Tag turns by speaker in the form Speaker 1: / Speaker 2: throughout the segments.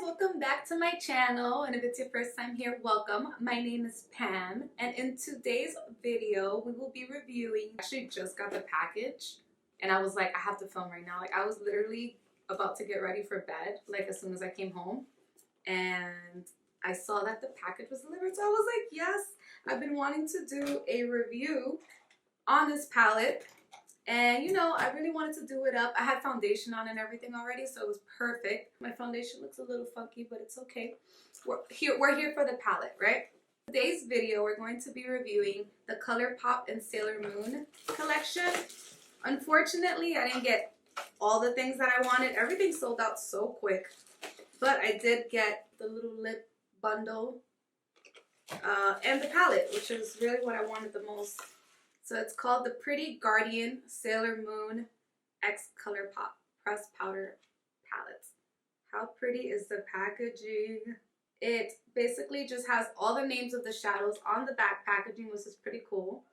Speaker 1: welcome back to my channel, and if it's your first time here, welcome. My name is Pam, and in today's video we will be reviewing, actually just got the package and I was like, I have to film right now. Like, I was literally about to get ready for bed like as soon as I came home, and I saw that the package was delivered, so I was like, yes, I've been wanting to do a review on this palette. And you know, I really wanted to do it up. I had foundation on and everything already, so it was perfect. My foundation looks a little funky, but it's okay. We're here for the palette, right? Today's video, we're going to be reviewing the Colourpop and Sailor Moon collection. Unfortunately, I didn't get all the things that I wanted. Everything sold out so quick. But I did get the little lip bundle and the palette, which is really what I wanted the most. So it's called the Pretty Guardian Sailor Moon X Colourpop Pressed Powder Palette. How pretty is the packaging? It basically just has all the names of the shadows on the back packaging, which is pretty cool.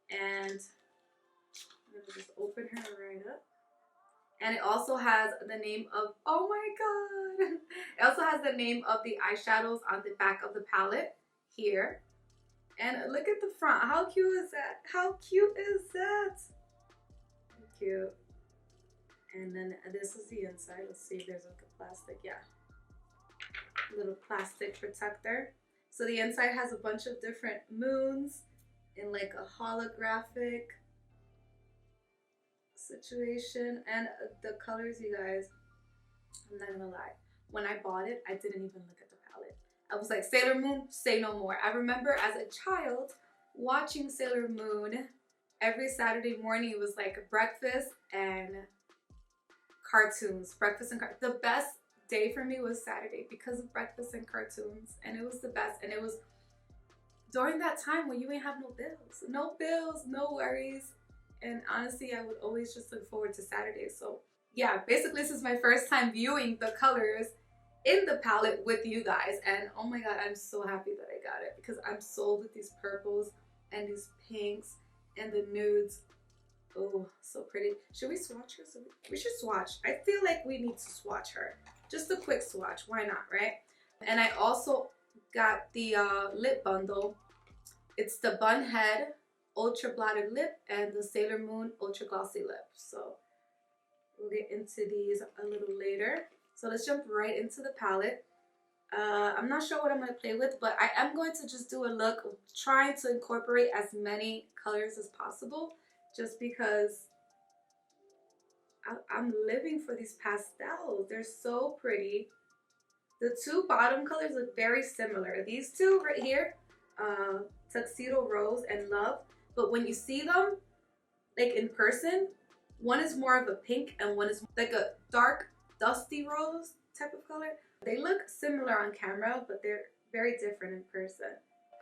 Speaker 1: And I'm going to just open her right up. And it also has the name of, oh my god! It also has the name of the eyeshadows on the back of the palette here. And look at the front. How cute is that? How cute is that? Cute. And then this is the inside. Let's see if there's like a plastic. Yeah. Little plastic protector. So the inside has a bunch of different moons in like a holographic situation. And the colors, you guys, I'm not gonna lie. When I bought it, I didn't even look at the palette. I was like, Sailor Moon, say no more. I remember as a child watching Sailor Moon every Saturday morning. It was like breakfast and cartoons. The best day for me was Saturday because of breakfast and cartoons. And it was the best. And it was during that time when you ain't have no bills. No bills, no worries. And honestly, I would always just look forward to Saturdays. So yeah, basically this is my first time viewing the colors in the palette with you guys, and oh my god, I'm so happy that I got it because I'm sold with these purples and these pinks and the nudes. Oh, so pretty. Should we swatch her? We should swatch. I feel like we need to swatch her. Just a quick swatch, why not, right? And I also got the lip bundle. It's the Bun Head Ultra Blotted Lip and the Sailor Moon Ultra Glossy Lip. So we'll get into these a little later. So let's jump right into the palette. I'm not sure what I'm going to play with, but I am going to just do a look, trying to incorporate as many colors as possible, just because I'm living for these pastels. They're so pretty. The two bottom colors look very similar. These two right here, Tuxedo Rose and Love, but when you see them, like in person, one is more of a pink and one is like a dark dusty rose type of color. They look similar on camera, but they're very different in person.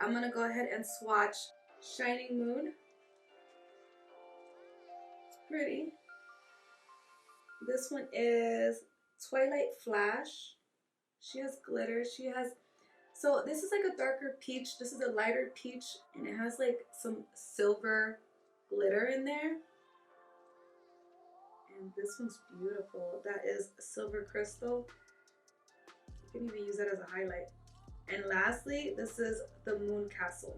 Speaker 1: I'm gonna go ahead and swatch Shining Moon. It's pretty. This one is Twilight Flash. She has glitter. She has, so this is like a darker peach. This is a lighter peach, and it has like some silver glitter in there. And this one's beautiful. That is silver crystal. You can even use that as a highlight. And lastly, this is the Moon Castle.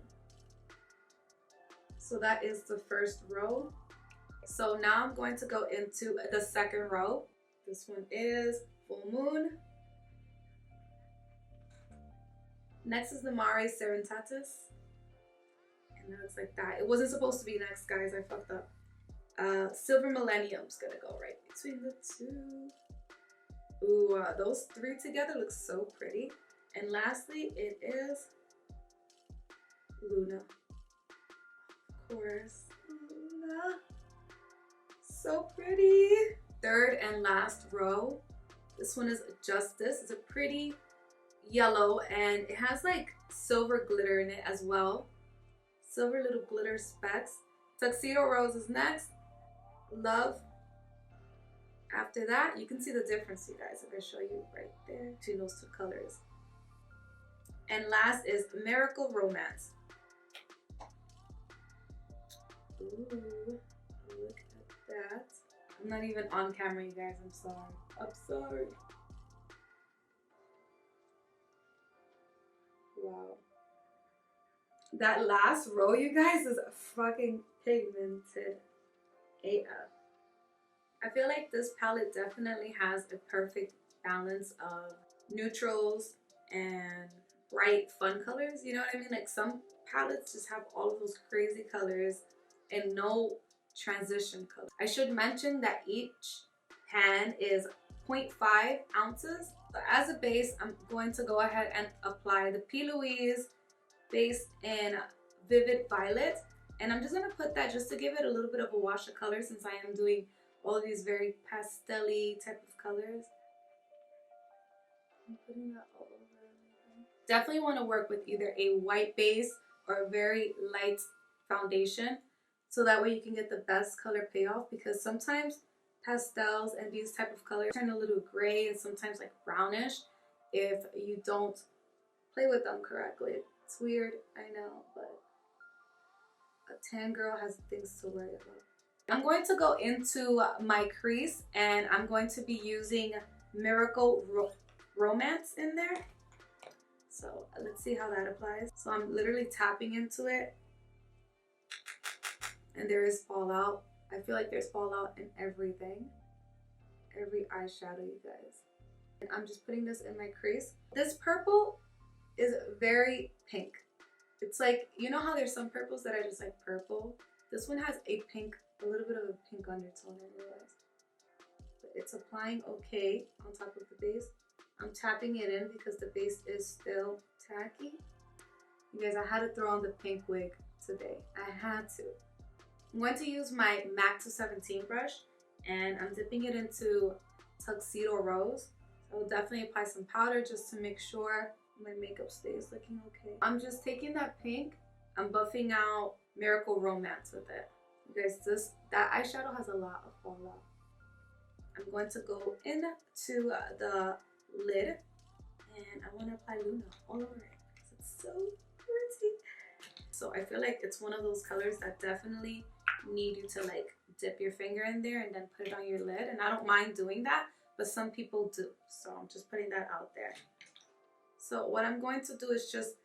Speaker 1: So that is the first row. So now I'm going to go into the second row. This one is Full Moon. Next is the Mare Serenitatis. And it looks like that. It wasn't supposed to be next, guys. I fucked up. Silver Millennium's gonna go right between the two. Ooh, those three together look so pretty. And lastly, it is Luna. Of course, Luna. So pretty. Third and last row. This one is Justice. It's a pretty yellow, and it has like silver glitter in it as well. Silver little glitter specks. Tuxedo Rose is next. Love. After that, you can see the difference, you guys. I'm going to show you right there between those two colors. And last is Miracle Romance. Ooh, look at that. I'm not even on camera, you guys. I'm sorry. I'm sorry. That last row, you guys, is fucking pigmented AF. I feel like this palette definitely has a perfect balance of neutrals and bright fun colors. You know what I mean? Like some palettes just have all of those crazy colors and no transition color. I should mention that each pan is 0.5 ounces. So as a base, I'm going to go ahead and apply the P. Louise base in Vivid Violet. And I'm just going to put that just to give it a little bit of a wash of color, since I am doing all of these very pastel-y type of colors. I'm putting that all over. Definitely want to work with either a white base or a very light foundation, so that way you can get the best color payoff, because sometimes pastels and these type of colors turn a little gray and sometimes like brownish if you don't play with them correctly. It's weird, I know, but a tan girl has things to worry about. I'm going to go into my crease, and I'm going to be using Miracle Romance in there. So let's see how that applies. So I'm literally tapping into it, and there is fallout. I feel like there's fallout in everything. Every eyeshadow, you guys. And I'm just putting this in my crease. This purple is very pink. It's like, you know how there's some purples that are just like purple? This one has a pink, a little bit of a pink undertone, I realize. But it's applying okay on top of the base. I'm tapping it in because the base is still tacky. You guys, I had to throw on the pink wig today. I had to. I'm going to use my MAC 217 brush, and I'm dipping it into Tuxedo Rose. I will definitely apply some powder just to make sure my makeup stays looking okay. I'm just taking that pink, I'm buffing out Miracle Romance with it. You guys, that eyeshadow has a lot of fallout. I'm going to go into the lid, and I want to apply Luna all over it because it's so pretty. So I feel like it's one of those colors that definitely need you to like dip your finger in there and then put it on your lid, and I don't mind doing that, but some people do, so I'm just putting that out there. So what I'm going to do is just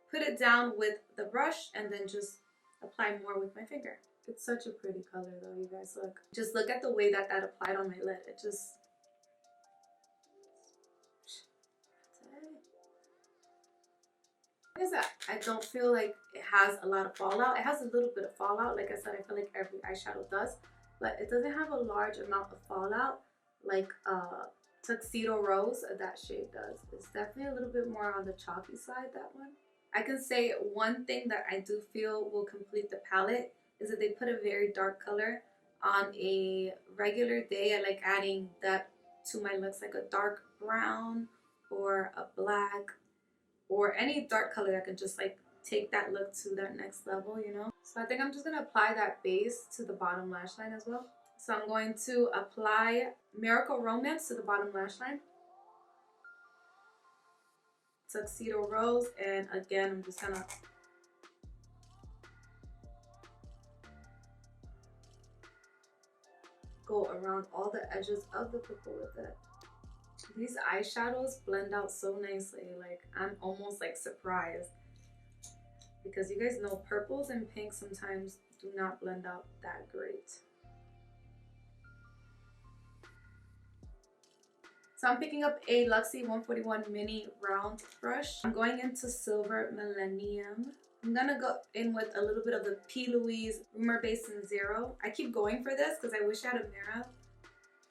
Speaker 1: put it down with the brush and then just apply more with my finger. It's such a pretty color though, you guys. Look, just look at the way that applied on my lid. It just, what is that? I don't feel like it has a lot of fallout. It has a little bit of fallout. Like I said, I feel like every eyeshadow does, but it doesn't have a large amount of fallout like Tuxedo Rose, that shade does. It's definitely a little bit more on the chalky side, that one. I can say one thing that I do feel will complete the palette is that they put a very dark color on a regular day. I like adding that to my looks, like a dark brown or a black or any dark color that can just like take that look to that next level, you know? So I think I'm just gonna apply that base to the bottom lash line as well. So I'm going to apply Miracle Romance to the bottom lash line, Tuxedo Rose, and again, I'm just gonna go around all the edges of the purple with it. These eyeshadows blend out so nicely. Like, I'm almost like surprised, because you guys know purples and pinks sometimes do not blend out that great. So I'm picking up a Luxie 141 mini round brush. I'm going into Silver Millennium. I'm gonna go in with a little bit of the P. Louise Rumor Basin Zero. I keep going for this because I wish I had a mirror.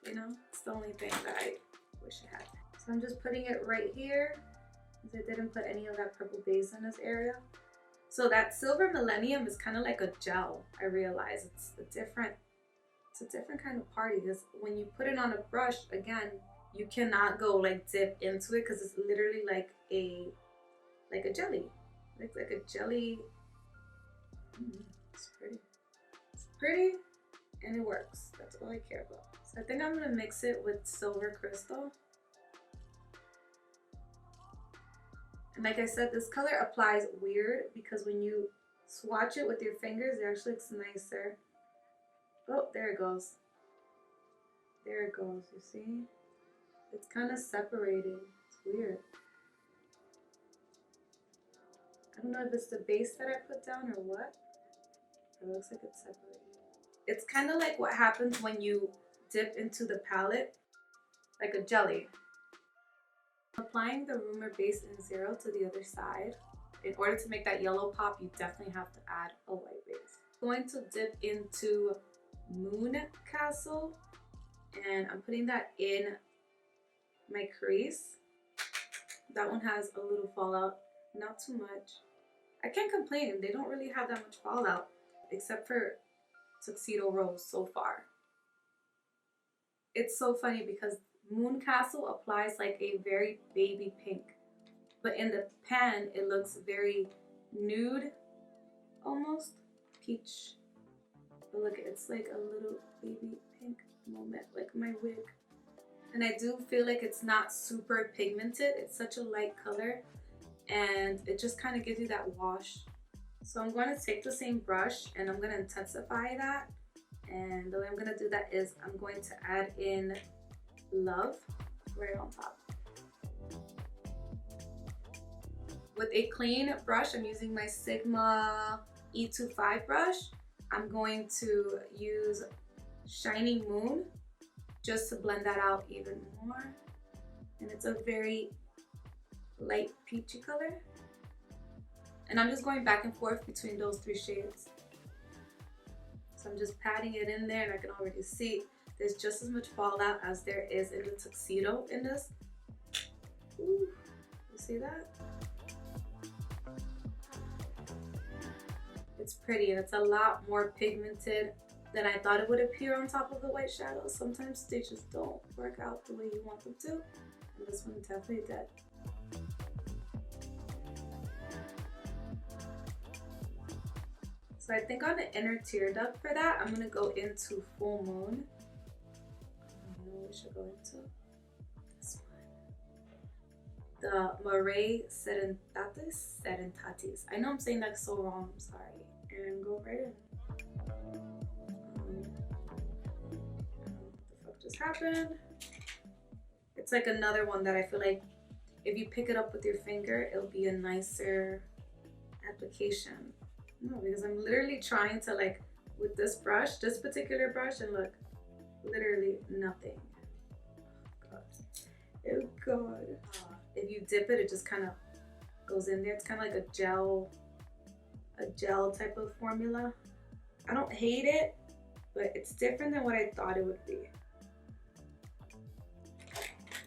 Speaker 1: You know, it's the only thing that I wish I had. So I'm just putting it right here, because I didn't put any of that purple base in this area. So that Silver Millennium is kind of like a gel. I realize it's a different kind of party, because when you put it on a brush, again, you cannot go like dip into it, because it's literally like a jelly. It's like a jelly. It's pretty. It's pretty, and it works. That's all I care about. So I think I'm gonna mix it with Silver Crystal. And like I said, this color applies weird, because when you swatch it with your fingers, it actually looks nicer. Oh, there it goes. There it goes, you see? It's kind of separating. It's weird. I don't know if it's the base that I put down or what. It looks like it's separated. It's kind of like what happens when you dip into the palette, like a jelly. Applying the rumor base in 0 to the other side. In order to make that yellow pop, you definitely have to add a white base. I'm going to dip into Moon Castle, and I'm putting that in my crease. That one has a little fallout, not too much. I can't complain, they don't really have that much fallout, except for Tuxedo Rose so far. It's so funny because Moon Castle applies like a very baby pink, but in the pan it looks very nude, almost peach. But look, it's like a little baby pink moment, like my wig. And I do feel like it's not super pigmented. It's such a light color and it just kind of gives you that wash. So I'm going to take the same brush and I'm going to intensify that. And the way I'm going to do that is I'm going to add in Love right on top. With a clean brush, I'm using my Sigma E25 brush. I'm going to use Shining Moon just to blend that out even more. And it's a very light peachy color. And I'm just going back and forth between those 3 shades. So I'm just patting it in there and I can already see there's just as much fallout as there is in the tuxedo in this. Ooh, you see that? It's pretty and it's a lot more pigmented than I thought it would appear on top of the white shadows. Sometimes they just don't work out the way you want them to. And this one definitely did. So I think on the inner tear duct for that, I'm gonna go into Full Moon. I know we should go into this one. The Moray Sedentatis. I know I'm saying that so wrong, I'm sorry. And go right in. What the fuck just happened? It's like another one that I feel like if you pick it up with your finger, it'll be a nicer application. No, because I'm literally trying to like, with this brush, this particular brush, and look, literally nothing. Oh God. Oh God. If you dip it, it just kind of goes in there. It's kind of like a gel type of formula. I don't hate it, but it's different than what I thought it would be.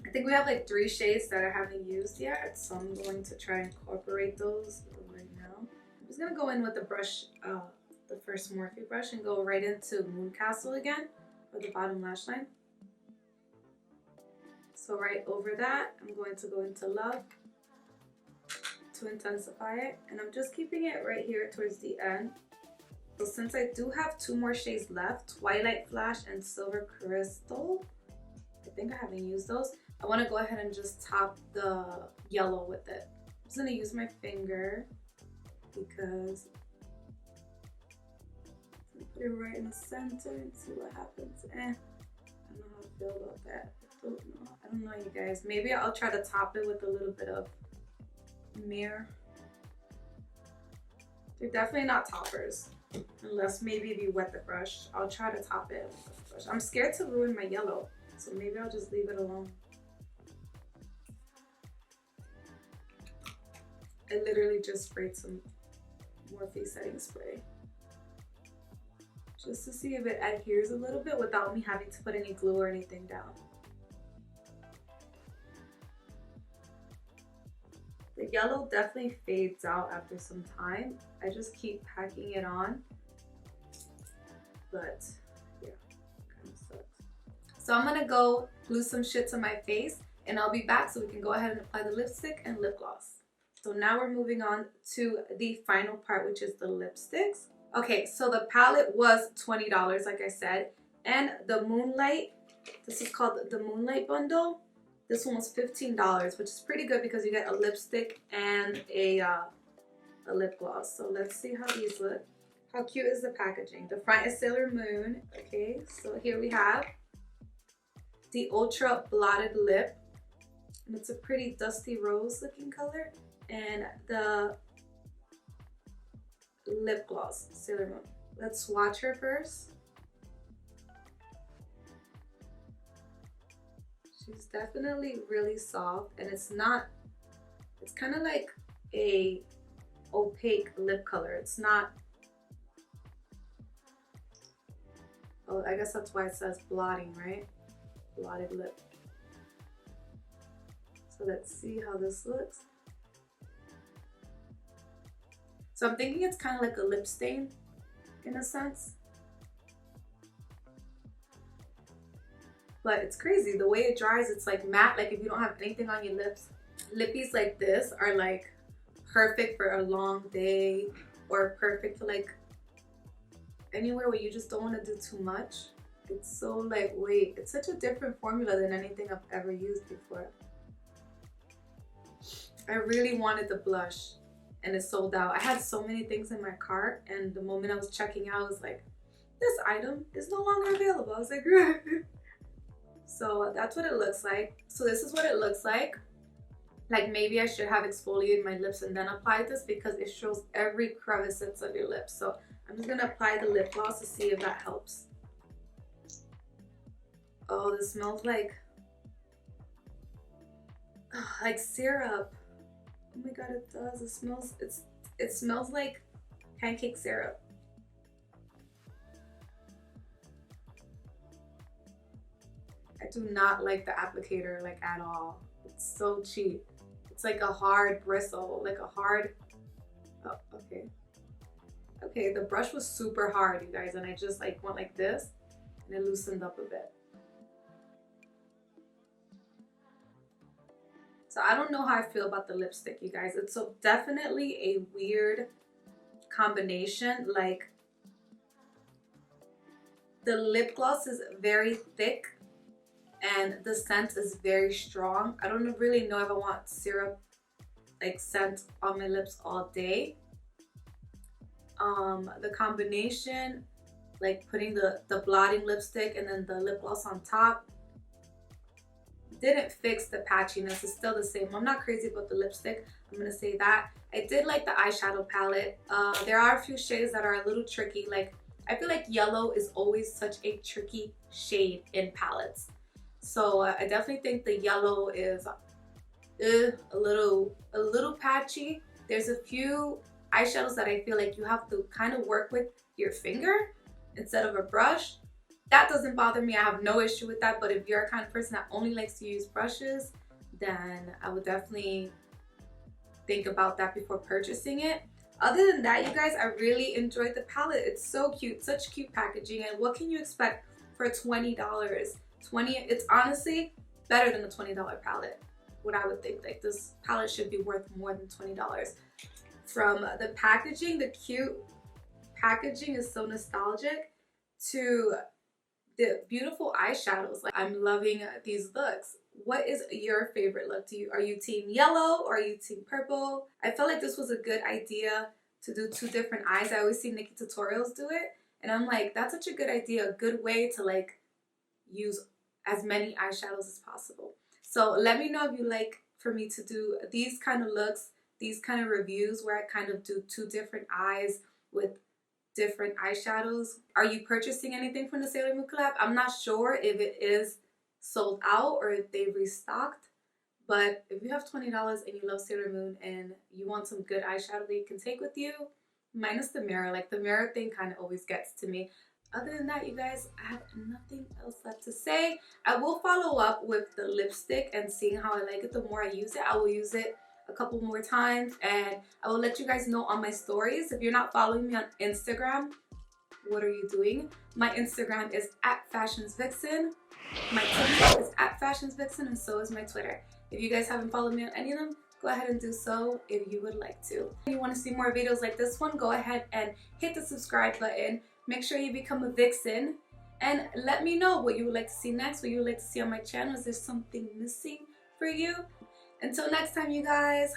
Speaker 1: I think we have like 3 shades that I haven't used yet, so I'm going to try and incorporate those right now. I'm just gonna go in with the brush, the first Morphe brush, and go right into Moon Castle again for the bottom lash line. So right over that, I'm going to go into Love to intensify it, and I'm just keeping it right here towards the end. So since I do have 2 more shades left, Twilight Flash and Silver Crystal, I think I haven't used those. I want to go ahead and just top the yellow with it. I'm just going to use my finger because I'm gonna put it right in the center and see what happens. I don't know how I feel about that. I don't know, you guys. Maybe I'll try to top it with a little bit of mirror. They're definitely not toppers, unless maybe if you wet the brush. I'll try to top it with the brush. I'm scared to ruin my yellow, so maybe I'll just leave it alone. I literally just sprayed some Morphe setting spray just to see if it adheres a little bit without me having to put any glue or anything down. The yellow definitely fades out after some time. I just keep packing it on, but yeah, kind of sucks. So I'm gonna go glue some shit to my face and I'll be back so we can go ahead and apply the lipstick and lip gloss. So now we're moving on to the final part, which is the lipsticks. Okay, so the palette was $20, like I said, and the Moonlight, this is called the Moonlight bundle. This one was $15, which is pretty good because you get a lipstick and a lip gloss. So let's see how these look. How cute is the packaging? The front is Sailor Moon. Okay, so here we have the Ultra Blotted Lip. And it's a pretty dusty rose looking color. And the lip gloss, Sailor Moon. Let's swatch her first. She's definitely really soft, and it's kind of like a opaque lip color. It's not, oh, I guess that's why it says blotting, right? Blotted lip. So let's see how this looks. So I'm thinking it's kind of like a lip stain in a sense. But it's crazy, the way it dries, it's like matte, like if you don't have anything on your lips. Lippies like this are like perfect for a long day, or perfect for like anywhere where you just don't want to do too much. It's so lightweight. It's such a different formula than anything I've ever used before. I really wanted the blush and it sold out. I had so many things in my cart, and the moment I was checking out, I was like, this item is no longer available. I was like, so that's what it looks like. So this is what it looks like. Like maybe I should have exfoliated my lips and then applied this, because it shows every crevice of your lips. So I'm just gonna apply the lip gloss to see if that helps. Oh, this smells like syrup. Oh my god, it does. It smells like pancake syrup. I do not like the applicator like at all. It's so cheap. It's like a hard bristle, like a hard, oh, okay. Okay, the brush was super hard, you guys, and I just like went like this and it loosened up a bit. So I don't know how I feel about the lipstick, you guys. It's so definitely a weird combination. Like the lip gloss is very thick and the scent is very strong. I don't really know if I want syrup like scent on my lips all day. The combination, like putting the blotting lipstick and then the lip gloss on top, didn't fix the patchiness. It's still the same. I'm not crazy about the lipstick, I'm gonna say that. I did like the eyeshadow palette. There are a few shades that are a little tricky. Like I feel like yellow is always such a tricky shade in palettes. So I definitely think the yellow is a little patchy. There's a few eyeshadows that I feel like you have to kind of work with your finger instead of a brush. That doesn't bother me. I have no issue with that. But if you're a kind of person that only likes to use brushes, then I would definitely think about that before purchasing it. Other than that, you guys, I really enjoyed the palette. It's so cute, such cute packaging. And what can you expect for $20? It's honestly better than a $20 palette. What I would think, like this palette should be worth more than $20. From the packaging, the cute packaging is so nostalgic, to the beautiful eyeshadows. Like I'm loving these looks. What is your favorite look? Are you team yellow or are you team purple? I felt like this was a good idea to do two different eyes. I always see Nikki tutorials do it, and I'm like, that's such a good idea, a good way to like use as many eyeshadows as possible. So let me know if you like for me to do these kind of looks, these kind of reviews where I kind of do two different eyes with different eyeshadows. Are you purchasing anything from the Sailor Moon collab? I'm not sure if it is sold out or if they restocked, but if you have $20 and you love Sailor Moon and you want some good eyeshadow that you can take with you, minus the mirror, like the mirror thing kind of always gets to me. Other than that, you guys, I have nothing else left to say. I will follow up with the lipstick and seeing how I like it. The more I use it, I will use it a couple more times, and I will let you guys know on my stories. If you're not following me on Instagram, what are you doing? My Instagram is @FashionsVixen. My TikTok is @FashionsVixen, and so is my Twitter. If you guys haven't followed me on any of them, go ahead and do so if you would like to. If you want to see more videos like this one, go ahead and hit the subscribe button. Make sure you become a Vixen, and let me know what you would like to see next, what you would like to see on my channel. Is there something missing for you? Until next time, you guys.